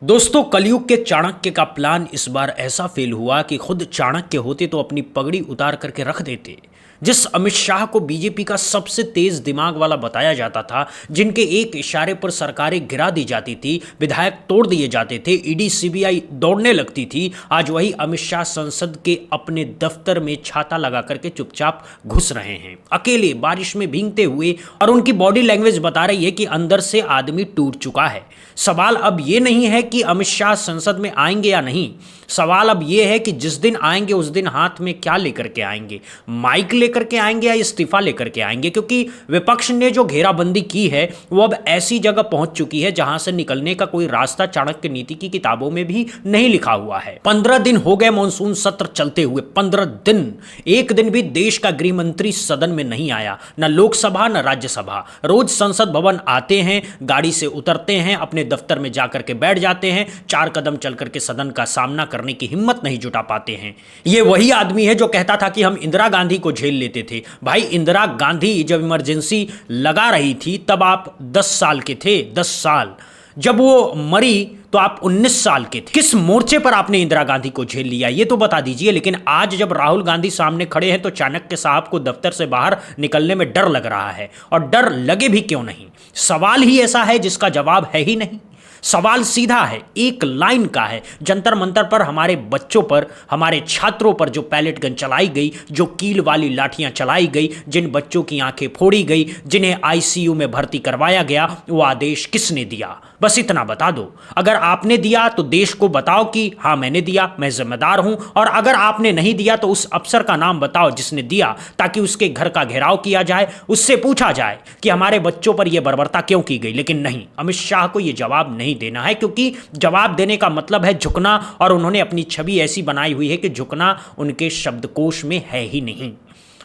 दोस्तों, कलयुग के चाणक्य का प्लान इस बार ऐसा फेल हुआ कि खुद चाणक्य होते तो अपनी पगड़ी उतार करके रख देते। जिस अमित शाह को बीजेपी का सबसे तेज दिमाग वाला बताया जाता था, जिनके एक इशारे पर सरकारें गिरा दी जाती थी, विधायक तोड़ दिए जाते थे, ईडी सीबीआई दौड़ने लगती थी, आज वही अमित शाह संसद के अपने दफ्तर में छाता लगा करके चुपचाप घुस रहे हैं, अकेले बारिश में भीगते हुए। और उनकी बॉडी लैंग्वेज बता रही है कि अंदर से आदमी टूट चुका है। सवाल अब ये नहीं है कि अमित शाह संसद में आएंगे या नहीं, सवाल अब ये है कि जिस दिन आएंगे उस दिन हाथ में क्या लेकर के आएंगे, माइक लेकर के आएंगे या इस्तीफा लेकर के आएंगे। क्योंकि विपक्ष ने जो घेराबंदी की है वो अब ऐसी जगह पहुंच चुकी है जहां से निकलने का कोई रास्ता चाणक्य नीति की किताबों में भी नहीं लिखा हुआ है। 15 दिन हो गए मॉनसून सत्र चलते हुए, 15 दिन, एक दिन भी देश का गृह मंत्री सदन में नहीं आया, न लोकसभा न राज्यसभा। रोज संसद भवन आते हैं, गाड़ी से उतरते हैं, अपने दफ्तर में जाकर के बैठ जाते हैं, 4 कदम चल करके सदन का सामना करने की हिम्मत नहीं जुटा पाते हैं। ये वही आदमी है जो कहता था कि हम इंदिरा गांधी को झेल लेते थे। भाई, इंदिरा गांधी जब इमरजेंसी लगा रही थी तब आप 10 साल के थे, 10 साल। जब वो मरी तो आप 19 साल के थे। किस मोर्चे पर आपने इंदिरा गांधी को झेल लिया ये तो बता दीजिए। लेकिन आज जब राहुल गांधी सामने खड़े हैं तो चाणक्य साहब को दफ्तर से बाहर निकलने में डर लग रहा है। और डर लगे भी क्यों नहीं, सवाल ही ऐसा है जिसका जवाब है ही नहीं। सवाल सीधा है, एक लाइन का है। जंतर मंतर पर हमारे बच्चों पर, हमारे छात्रों पर जो पैलेट गन चलाई गई, जो कील वाली लाठियां चलाई गई, जिन बच्चों की आंखें फोड़ी गई, जिन्हें आईसीयू में भर्ती करवाया गया, वो आदेश किसने दिया? बस इतना बता दो। अगर आपने दिया तो देश को बताओ कि हाँ मैंने दिया, मैं जिम्मेदार हूं। और अगर आपने नहीं दिया तो उस अफसर का नाम बताओ जिसने दिया, ताकि उसके घर का घेराव किया जाए, उससे पूछा जाए कि हमारे बच्चों पर यह बर्बरता क्यों की गई। लेकिन नहीं, अमित शाह को यह जवाब नहीं देना है, क्योंकि जवाब देने का मतलब है झुकना। और उन्होंने अपनी छवि ऐसी बनाई हुई है कि झुकना उनके शब्दकोश में है ही नहीं।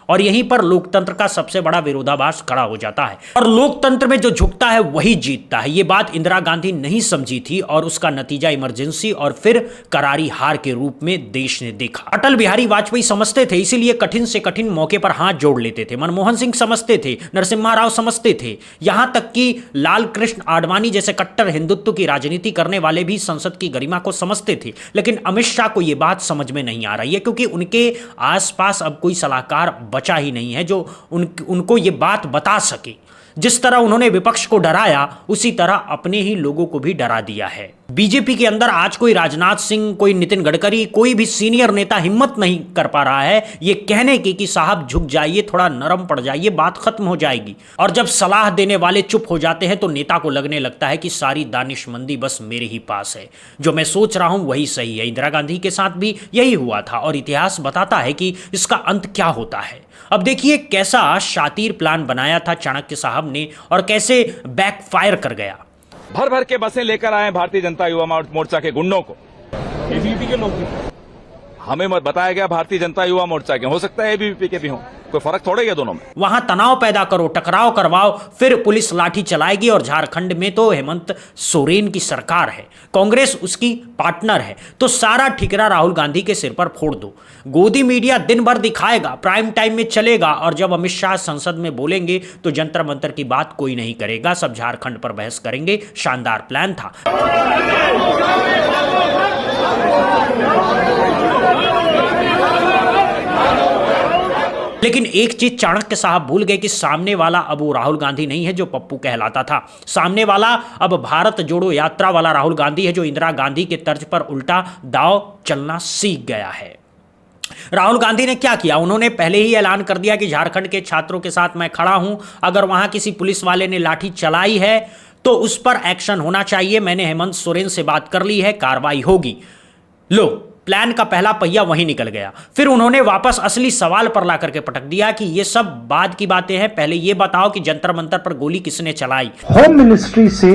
और यहीं पर लोकतंत्र का सबसे बड़ा विरोधाभास खड़ा हो जाता है। और लोकतंत्र में जो झुकता है वही जीतता है। ये बात इंदिरा गांधी नहीं समझी थी और उसका नतीजा इमरजेंसी और फिर करारी हार के रूप में देश ने देखा। अटल बिहारी वाजपेयी समझते थे, इसीलिए कठिन से कठिन मौके पर हाथ जोड़ लेते थे। मनमोहन सिंह समझते थे, नरसिम्हा राव समझते थे, यहां तक कि लाल कृष्ण आडवाणी जैसे कट्टर हिंदुत्व की राजनीति करने वाले भी संसद की गरिमा को समझते थे। लेकिन अमित शाह को यह बात समझ में नहीं आ रही है, क्योंकि उनके आसपास अब कोई सलाहकार बचा ही नहीं है जो उनको ये बात बता सके। जिस तरह उन्होंने विपक्ष को डराया, उसी तरह अपने ही लोगों को भी डरा दिया है। बीजेपी के अंदर आज कोई राजनाथ सिंह, कोई नितिन गडकरी, कोई भी सीनियर नेता हिम्मत नहीं कर पा रहा है ये कहने की कि साहब झुक जाइए, थोड़ा नरम पड़ जाइए, बात खत्म हो जाएगी। और जब सलाह देने वाले चुप हो जाते हैं तो नेता को लगने लगता है कि सारी दानिशमंदी बस मेरे ही पास है, जो मैं सोच रहा हूं वही सही है। इंदिरा गांधी के साथ भी यही हुआ था और इतिहास बताता है कि इसका अंत क्या होता है। अब देखिए कैसा शातिर प्लान बनाया था चाणक्य साहब ने और कैसे बैकफायर कर गया। भर भर के बसें लेकर आए भारतीय जनता युवा मोर्चा के गुंडों को। एबीवीपी के लोग हमें बताया गया भारतीय जनता युवा मोर्चा के, हो सकता है एबीवीपी के भी हों, कोई फर्क थोड़ा ही है दोनों में। वहां तनाव पैदा करो, टकराव करवाओ, फिर पुलिस लाठी चलाएगी। और झारखंड में तो हेमंत सोरेन की सरकार है, कांग्रेस उसकी पार्टनर है, तो सारा ठिकरा राहुल गांधी के सिर पर फोड़ दो। गोदी मीडिया दिन भर दिखाएगा, प्राइम टाइम में चलेगा, और जब अमित शाह संसद में बोलेंगे तो जंतर मंतर की बात कोई नहीं करेगा, सब झारखंड पर बहस करेंगे। शानदार प्लान था। लेकिन एक चीज चाणक्य साहब भूल गए कि सामने वाला अब वो राहुल गांधी नहीं है जो पप्पू कहलाता था। सामने वाला अब भारत जोड़ो यात्रा वाला राहुल गांधी है, जो इंदिरा गांधी के तर्ज पर उल्टा दांव चलना सीख गया है। राहुल गांधी ने क्या किया? उन्होंने पहले ही ऐलान कर दिया कि झारखंड के छात्रों के साथ मैं खड़ा हूं, अगर वहां किसी पुलिस वाले ने लाठी चलाई है तो उस पर एक्शन होना चाहिए। मैंने हेमंत सोरेन से बात कर ली है, कार्रवाई होगी। लो, प्लान का पहला पहिया वहीं निकल गया। फिर उन्होंने वापस असली सवाल पर ला करके पटक दिया कि ये सब बाद की बातें हैं, पहले ये बताओ कि जंतर मंतर पर गोली किसने चलाई। होम मिनिस्ट्री से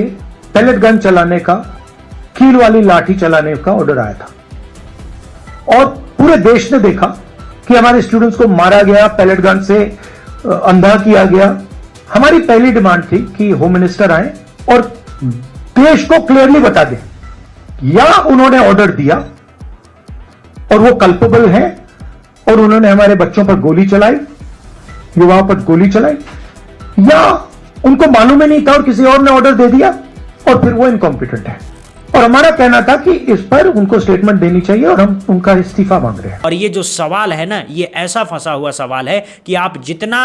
पैलेट गन चलाने का, कील वाली लाठी चलाने का ऑर्डर आया था और पूरे देश ने देखा कि हमारे स्टूडेंट्स को मारा गया, पैलेट गन से अंधा किया गया। हमारी पहली डिमांड थी कि होम मिनिस्टर आए और देश को क्लियरली बता दें, या उन्होंने ऑर्डर दिया और वो कल्पेबल हैं और उन्होंने हमारे बच्चों पर गोली चलाई, युवाओं पर गोली चलाई, या उनको मालूम ही नहीं था और किसी और ने ऑर्डर दे दिया और फिर वो इनकॉम्पिटेंट है। और हमारा कहना था कि इस पर उनको स्टेटमेंट देनी चाहिए और हम उनका इस्तीफा मांग रहे हैं। और ये जो सवाल है ना, ये ऐसा फंसा हुआ सवाल है कि आप जितना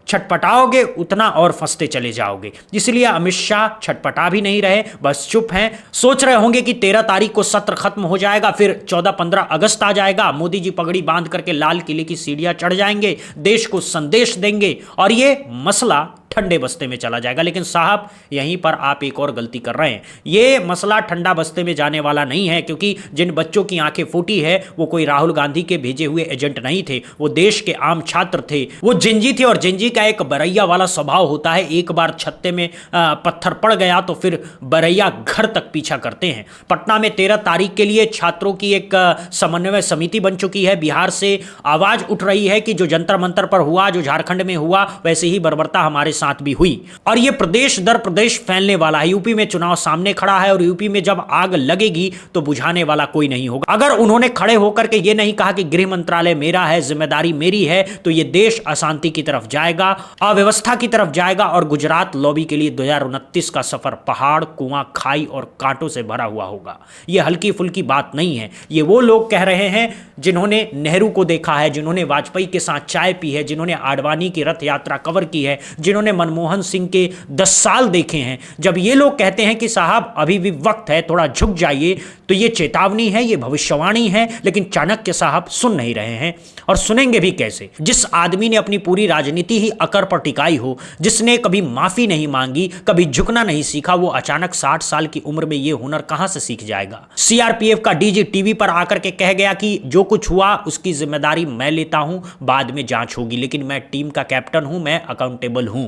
छटपटाओगे उतना और फंसते चले जाओगे। इसलिए अमित शाह छटपटा भी नहीं रहे, बस चुप हैं। सोच रहे होंगे कि 13 तारीख को सत्र खत्म हो जाएगा, फिर 14-15 अगस्त आ जाएगा, मोदी जी पगड़ी बांध करके लाल किले की सीढ़ियां चढ़ जाएंगे, देश को संदेश देंगे और ये मसला ठंडे बस्ते में चला जाएगा। लेकिन साहब, यहीं पर आप एक और गलती कर रहे हैं। ये मसला ठंडा बस्ते में जाने वाला नहीं है, क्योंकि जिन बच्चों की आंखें फूटी है वो कोई राहुल गांधी के भेजे हुए एजेंट नहीं थे, वो देश के आम छात्र थे, वो जिंजी थे। और जिंजी का एक बरैया वाला स्वभाव होता है, एक बार छत्ते में पत्थर पड़ गया तो फिर बरैया घर तक पीछा करते हैं। पटना में 13 तारीख के लिए छात्रों की एक समन्वय समिति बन चुकी है। बिहार से आवाज उठ रही है कि जो जंतर मंतर पर हुआ, जो झारखंड में हुआ, वैसे ही बर्बरता हमारे साथ भी हुई। और यह प्रदेश दर प्रदेश फैलने वाला है। यूपी में चुनाव सामने खड़ा है और यूपी में जब आग लगेगी तो बुझाने वाला कोई नहीं होगा। अगर उन्होंने खड़े होकर के यह नहीं कहा कि गृह मंत्रालय मेरा है, जिम्मेदारी मेरी है, तो यह देश अशांति की तरफ जाएगा, अव्यवस्था की तरफ जाएगा और गुजरात लॉबी के लिए 2029 का सफर पहाड़, कुआं, खाई और कांटों से भरा हुआ होगा। यह हल्की फुल्की बात नहीं है। ये वो लोग कह रहे हैं जिन्होंने नेहरू को देखा है, जिन्होंने वाजपेयी के साथ चाय पी है, जिन्होंने आडवाणी की रथ यात्रा कवर की है, जिन्होंने मनमोहन सिंह के 10 साल देखे हैं। जब ये लोग कहते हैं कि साहब अभी भी वक्त है, थोड़ा झुक जाइए, तो ये चेतावनी है, ये भविष्यवाणी है। लेकिन चाणक्य साहब सुन नहीं रहे हैं और सुनेंगे भी कैसे। जिस आदमी ने अपनी पूरी राजनीति ही अकर पर टिकाई हो, जिसने कभी माफी नहीं मांगी, कभी झुकना नहीं सीखा, वो अचानक 60 साल की उम्र में ये हुनर कहां से सीख जाएगा। सीआरपीएफ का डीजी टीवी पर आकर के कह गया कि जो कुछ हुआ उसकी जिम्मेदारी मैं लेता हूं, बाद में जांच होगी, लेकिन मैं टीम का कैप्टन हूं, मैं अकाउंटेबल हूं।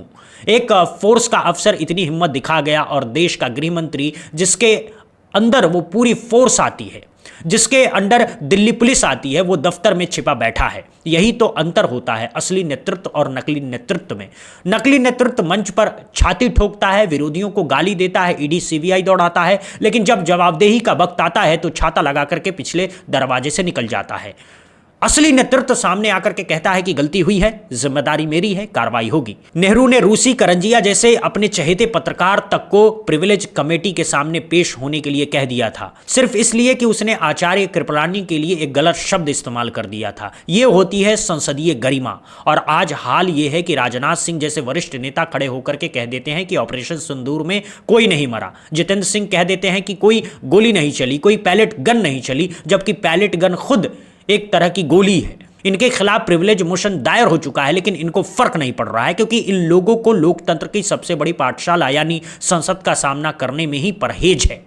एक फोर्स का अफसर इतनी हिम्मत दिखा गया और देश का गृह मंत्री, जिसके अंदर वो पूरी फोर्स आती है, जिसके अंडर दिल्ली पुलिस आती है, वो दफ्तर में छिपा बैठा है। यही तो अंतर होता है असली नेतृत्व और नकली नेतृत्व में। नकली नेतृत्व मंच पर छाती ठोकता है, विरोधियों को गाली देता है, ईडी सीबीआई दौड़ाता है, लेकिन जब जवाबदेही का वक्त आता है तो छाता लगा करके पिछले दरवाजे से निकल जाता है। असली नेतृत्व सामने आकर के कहता है कि गलती हुई है, जिम्मेदारी मेरी है, कार्रवाई होगी। नेहरू ने रूसी करंजिया जैसे अपने चहेते पत्रकार तक को प्रिविलेज कमेटी के सामने पेश होने के लिए कह दिया था, सिर्फ इसलिए कि उसने आचार्य कृपलानी के लिए एक गलत शब्द इस्तेमाल कर दिया था। यह होती है संसदीय गरिमा। और आज हाल यह है कि राजनाथ सिंह जैसे वरिष्ठ नेता खड़े होकर के कह देते हैं कि ऑपरेशन सिंदूर में कोई नहीं मरा। जितेंद्र सिंह कह देते हैं कि कोई गोली नहीं चली, कोई पैलेट गन नहीं चली, जबकि पैलेट गन खुद एक तरह की गोली है। इनके खिलाफ प्रिविलेज मोशन दायर हो चुका है, लेकिन इनको फर्क नहीं पड़ रहा है, क्योंकि इन लोगों को लोकतंत्र की सबसे बड़ी पाठशाला यानी संसद का सामना करने में ही परहेज है।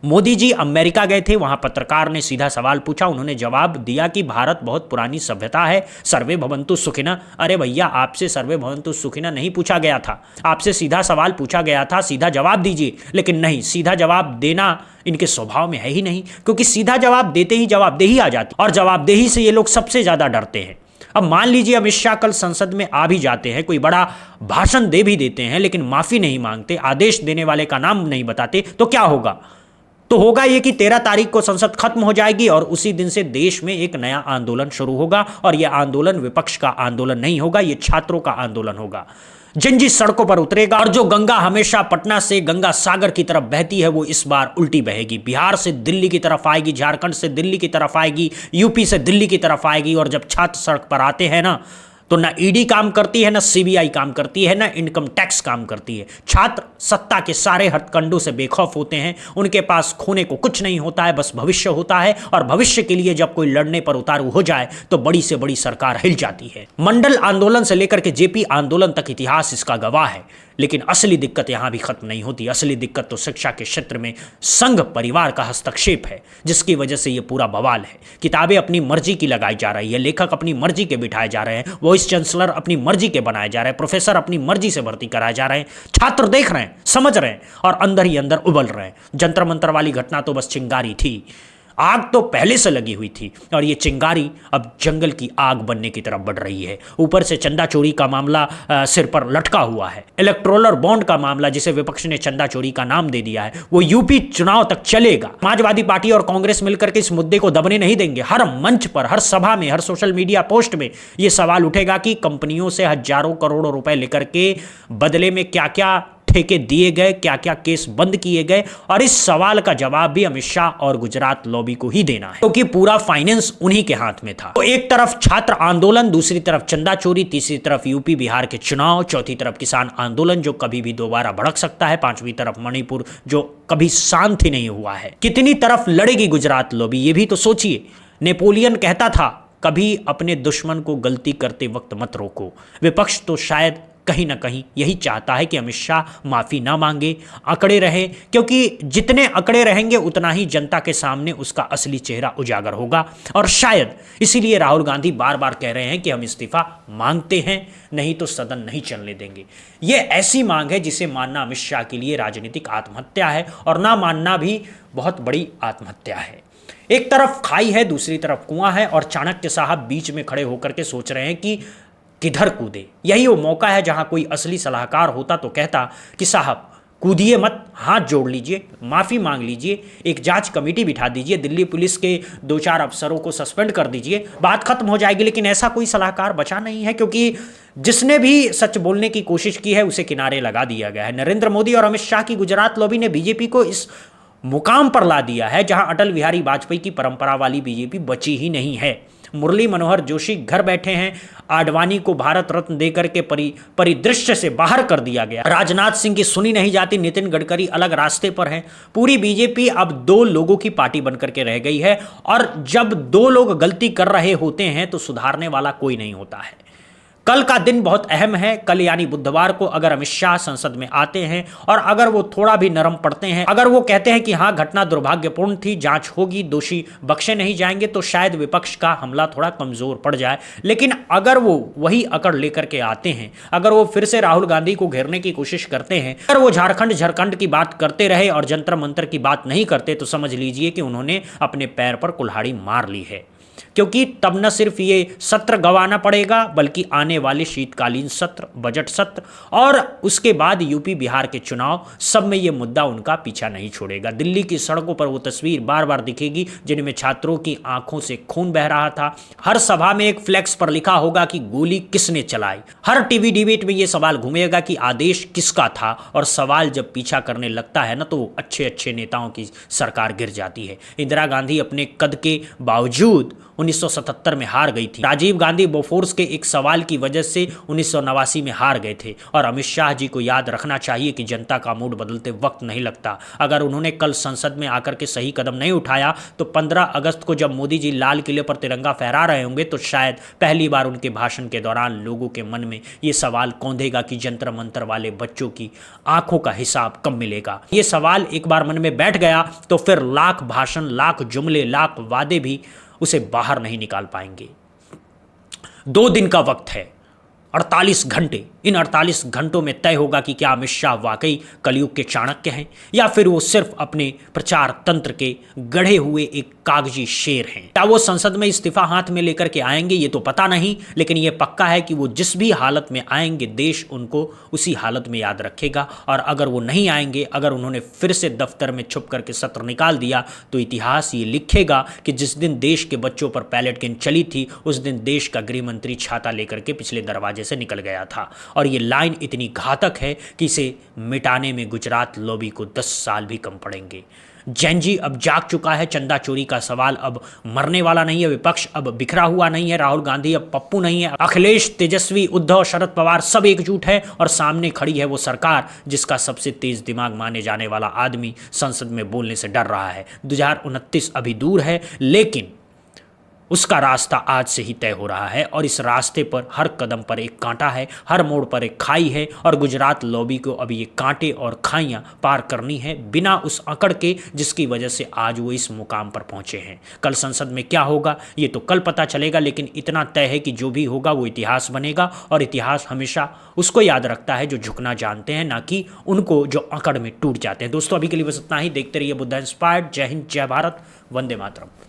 मोदी जी अमेरिका गए थे, वहां पत्रकार ने सीधा सवाल पूछा, उन्होंने जवाब दिया कि भारत बहुत पुरानी सभ्यता है, सर्वे भवन्तु सुखिनः। अरे भैया, आपसे सर्वे भवन्तु सुखिनः नहीं पूछा गया था, आपसे सीधा सवाल पूछा गया था, सीधा जवाब दीजिए। लेकिन नहीं, सीधा जवाब देना इनके स्वभाव में है ही नहीं, क्योंकि सीधा जवाब देते ही जवाबदेही आ जाती, और जवाबदेही से ये लोग सबसे ज्यादा डरते हैं। अब मान लीजिए अमित शाह कल संसद में आ भी जाते हैं, कोई बड़ा भाषण दे भी देते हैं, लेकिन माफी नहीं मांगते, आदेश देने वाले का नाम नहीं बताते, तो क्या होगा? तो होगा ये कि 13 तारीख को संसद खत्म हो जाएगी और उसी दिन से देश में एक नया आंदोलन शुरू होगा। और यह आंदोलन विपक्ष का आंदोलन नहीं होगा, यह छात्रों का आंदोलन होगा। जिन सड़कों पर उतरेगा, और जो गंगा हमेशा पटना से गंगा सागर की तरफ बहती है, वो इस बार उल्टी बहेगी। बिहार से दिल्ली की तरफ आएगी, झारखंड से दिल्ली की तरफ आएगी, यूपी से दिल्ली की तरफ आएगी। और जब छात्र सड़क पर आते हैं ना, तो ना ईडी काम करती है, ना सीबीआई काम करती है, ना इनकम टैक्स काम करती है। छात्र सत्ता के सारे हथकंडों से बेखौफ होते हैं, उनके पास खोने को कुछ नहीं होता है, बस भविष्य होता है। और भविष्य के लिए जब कोई लड़ने पर उतारू हो जाए तो बड़ी से बड़ी सरकार हिल जाती है। मंडल आंदोलन से लेकर के जेपी आंदोलन तक इतिहास इसका गवाह है। लेकिन असली दिक्कत यहां भी खत्म नहीं होती। असली दिक्कत तो शिक्षा के क्षेत्र में संघ परिवार का हस्तक्षेप है, जिसकी वजह से यह पूरा बवाल है। किताबें अपनी मर्जी की लगाई जा रही है, लेखक अपनी मर्जी के बिठाए जा रहे हैं, वाइस चांसलर अपनी मर्जी के बनाए जा रहे हैं, प्रोफेसर अपनी मर्जी से भर्ती कराए जा रहे हैं। छात्र देख रहे हैं, समझ रहे हैं और अंदर ही अंदर उबल रहे हैं। जंतर मंतर वाली घटना तो बस चिंगारी थी, आग तो पहले से लगी हुई थी और ये चिंगारी अब जंगल की आग बनने की तरफ बढ़ रही है। ऊपर से चंदा चोरी का मामला सिर पर लटका हुआ है। इलेक्टोरल बॉन्ड का मामला, जिसे विपक्ष ने चंदा चोरी का नाम दे दिया है, वो यूपी चुनाव तक चलेगा। समाजवादी पार्टी और कांग्रेस मिलकर के इस मुद्दे को दबने नहीं देंगे। हर मंच पर, हर सभा में, हर सोशल मीडिया पोस्ट में यह सवाल उठेगा कि कंपनियों से हजारों करोड़ों रुपए लेकर के बदले में क्या क्या ठेके दिए गए, क्या क्या केस बंद किए गए, और इस सवाल का जवाब भी अमित शाह और गुजरात लॉबी को ही देना है, क्योंकि पूरा फाइनेंस उन्हीं के हाथ में था। तो एक तरफ छात्र आंदोलन, दूसरी तरफ चंदा चोरी, तीसरी तरफ यूपी बिहार के चुनाव, चौथी तरफ किसान आंदोलन जो कभी भी दोबारा भड़क सकता है, पांचवी तरफ मणिपुर जो कभी शांत ही नहीं हुआ है। कितनी तरफ लड़ेगी गुजरात लॉबी, ये भी तो सोचिए। नेपोलियन कहता था कभी अपने दुश्मन को गलती करते वक्त मत रोको। विपक्ष तो शायद कहीं ना कहीं यही चाहता है कि अमित शाह माफी ना मांगे, अकड़े रहे, क्योंकि जितने अकड़े रहेंगे उतना ही जनता के सामने उसका असली चेहरा उजागर होगा। और शायद इसीलिए राहुल गांधी बार बार कह रहे हैं कि हम इस्तीफा मांगते हैं, नहीं तो सदन नहीं चलने देंगे। यह ऐसी मांग है जिसे मानना अमित शाह के लिए राजनीतिक आत्महत्या है, और ना मानना भी बहुत बड़ी आत्महत्या है। एक तरफ खाई है, दूसरी तरफ कुआं है, और चाणक्य साहब बीच में खड़े होकर के सोच रहे हैं कि किधर कूदे। यही वो मौका है जहां कोई असली सलाहकार होता तो कहता कि साहब कूदिए मत, हाथ जोड़ लीजिए, माफी मांग लीजिए, एक जांच कमेटी बिठा दीजिए, दिल्ली पुलिस के 2-4 अफसरों को सस्पेंड कर दीजिए, बात खत्म हो जाएगी। लेकिन ऐसा कोई सलाहकार बचा नहीं है, क्योंकि जिसने भी सच बोलने की कोशिश की है उसे किनारे लगा दिया गया है। नरेंद्र मोदी और अमित शाह की गुजरात लॉबी ने बीजेपी को इस मुकाम पर ला दिया है जहां अटल बिहारी वाजपेयी की परंपरा वाली बीजेपी बची ही नहीं है। मुरली मनोहर जोशी घर बैठे हैं, आडवाणी को भारत रत्न देकर के परिदृश्य से बाहर कर दिया गया, राजनाथ सिंह की सुनी नहीं जाती, नितिन गडकरी अलग रास्ते पर हैं। पूरी बीजेपी अब 2 लोगों की पार्टी बनकर के रह गई है, और जब 2 लोग गलती कर रहे होते हैं तो सुधारने वाला कोई नहीं होता है। कल का दिन बहुत अहम है। कल यानी बुधवार को अगर अमित शाह संसद में आते हैं और अगर वो थोड़ा भी नरम पड़ते हैं, अगर वो कहते हैं कि हाँ घटना दुर्भाग्यपूर्ण थी, जांच होगी, दोषी बख्शे नहीं जाएंगे, तो शायद विपक्ष का हमला थोड़ा कमजोर पड़ जाए। लेकिन अगर वो वही अकड़ लेकर के आते हैं, अगर वो फिर से राहुल गांधी को घेरने की कोशिश करते हैं, अगर वो झारखंड की बात करते रहे और जंतर मंतर की बात नहीं करते, तो समझ लीजिए कि उन्होंने अपने पैर पर कुल्हाड़ी मार ली है। क्योंकि तब न सिर्फ ये सत्र गंवाना पड़ेगा, बल्कि आने वाले शीतकालीन सत्र, बजट सत्र और उसके बाद यूपी बिहार के चुनाव, सब में ये मुद्दा उनका पीछा नहीं छोड़ेगा। दिल्ली की सड़कों पर वो तस्वीर बार बार दिखेगी जिनमें छात्रों की आंखों से खून बह रहा था। हर सभा में एक फ्लैक्स पर लिखा होगा कि गोली किसने चलाई। हर टीवी डिबेट में ये सवाल घूमेगा कि आदेश किसका था। और सवाल जब पीछा करने लगता है ना, तो अच्छे अच्छे नेताओं की सरकार गिर जाती है। इंदिरा गांधी अपने कद के बावजूद 1977 में हार गई थी। राजीव गांधी बोफोर्स के एक सवाल की वजह से 1989 में हार गए थे। और अमित शाह जी को याद रखना चाहिए कि जनता का मूड बदलते वक्त नहीं लगता। अगर उन्होंने कल संसद में आकर के सही कदम नहीं उठाया, तो 15 अगस्त को जब मोदी जी लाल किले पर तिरंगा फहरा रहे होंगे, तो शायद पहली बार उनके भाषण के दौरान लोगों के मन में ये सवाल कौंधेगा कि जंतर मंतर वाले बच्चों की आंखों का हिसाब कब मिलेगा। ये सवाल एक बार मन में बैठ गया तो फिर लाख भाषण, लाख जुमले, लाख वादे भी उसे बाहर नहीं निकाल पाएंगे। 2 दिन का वक्त है, 48 घंटे। इन 48 घंटों में तय होगा कि क्या अमित शाह वाकई कलयुग के चाणक्य हैं, या फिर वो सिर्फ अपने प्रचार तंत्र के गढ़े हुए एक कागजी शेर हैं। क्या वो संसद में इस्तीफा हाथ में लेकर के आएंगे, ये तो पता नहीं, लेकिन ये पक्का है कि वो जिस भी हालत में आएंगे, देश उनको उसी हालत में याद रखेगा। और अगर वो नहीं आएंगे, अगर उन्होंने फिर से दफ्तर में छुप करके सत्र निकाल दिया, तो इतिहास ये लिखेगा कि जिस दिन देश के बच्चों पर पैलेट गेंद चली थी, उस दिन देश का गृह मंत्री छाता लेकर के पिछले दरवाजे से निकल गया था। और ये लाइन इतनी घातक है कि इसे मिटाने में गुजरात लॉबी को 10 साल भी कम पड़ेंगे। जैन जी अब जाग चुका है। चंदा चोरी का सवाल अब मरने वाला नहीं है। विपक्ष अब बिखरा हुआ नहीं है। राहुल गांधी अब पप्पू नहीं है। अखिलेश, तेजस्वी, उद्धव, शरद पवार सब एकजुट है और सामने खड़ी है वो सरकार जिसका सबसे तेज दिमाग माने जाने वाला आदमी संसद में बोलने से डर रहा है। 2029 अभी दूर है, लेकिन उसका रास्ता आज से ही तय हो रहा है। और इस रास्ते पर हर कदम पर एक कांटा है, हर मोड़ पर एक खाई है। और गुजरात लॉबी को अभी ये कांटे और खाइयां पार करनी है, बिना उस अकड़ के जिसकी वजह से आज वो इस मुकाम पर पहुंचे हैं। कल संसद में क्या होगा ये तो कल पता चलेगा, लेकिन इतना तय है कि जो भी होगा वो इतिहास बनेगा। और इतिहास हमेशा उसको याद रखता है जो झुकना जानते हैं, ना कि उनको जो अकड़ में टूट जाते हैं। दोस्तों अभी के लिए बस इतना ही। देखते रहिए बुद्धा इंस्पायर्ड। जय हिंद, जय भारत, वंदे मातरम।